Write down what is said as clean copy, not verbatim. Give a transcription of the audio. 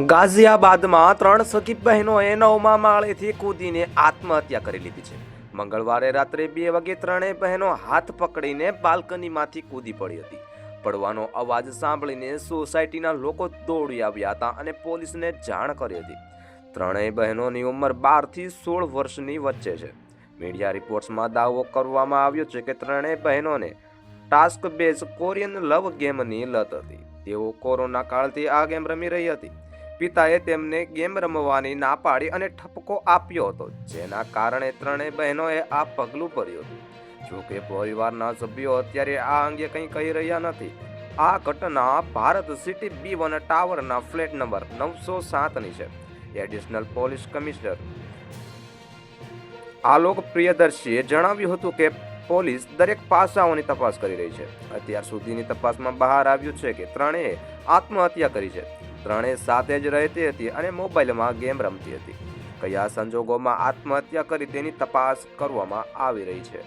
ગાઝિયાબાદમાં 3 સગી બહેનોએ 9મા માળેથી કૂદીને આત્મહત્યા કરી લીધી છે। મંગળવારે રાત્રે 2 વાગે ત્રણેય બહેનો હાથ પકડીને બાલ્કનીમાંથી કૂદી પડી હતી। પડવાનો અવાજ સાંભળીને સોસાયટીના લોકો દોડી આવ્યા હતા અને પોલીસને જાણ કરી હતી। ત્રણેય બહેનોની ઉંમર 12 થી 16 વર્ષની વચ્ચે છે। મીડિયા રિપોર્ટ્સમાં દાવો કરવામાં આવ્યો છે કે ત્રણેય બહેનોને ટાસ્ક બેઝ કોરિયન લવ ગેમની લત હતી। તેઓ કોરોના કાળથી આ ગેમ રમી રહી હતી। પિતાએ તેમને ગેમ રમવાની ના પાડી અને ઠપકો આપ્યો હતો, જેના કારણે ત્રણેય બહેનોએ આ પગલું ભર્યું હતું। જોકે પરિવારના સભ્યો અત્યારે આ અંગે કંઈ કહી રહ્યા નથી। આ ઘટના ભારત સિટી B1 ટાવરના ફ્લેટ નંબર 907ની છે। એડિશનલ પોલીસ કમિશનર આલોક પ્રિયદર્શીએ જણાવ્યું હતું કે પોલીસ દરેક પાસાઓની તપાસ કરી રહી છે। અત્યાર સુધીની તપાસમાં બહાર આવ્યું છે કે ત્રણેય આત્મહત્યા કરી છે। ત્રણેય સાથે જ રહેતી હતી અને મોબાઈલમાં ગેમ રમતી હતી। કયા સંજોગોમાં આત્મહત્યા કરી તેની તપાસ કરવામાં આવી રહી છે।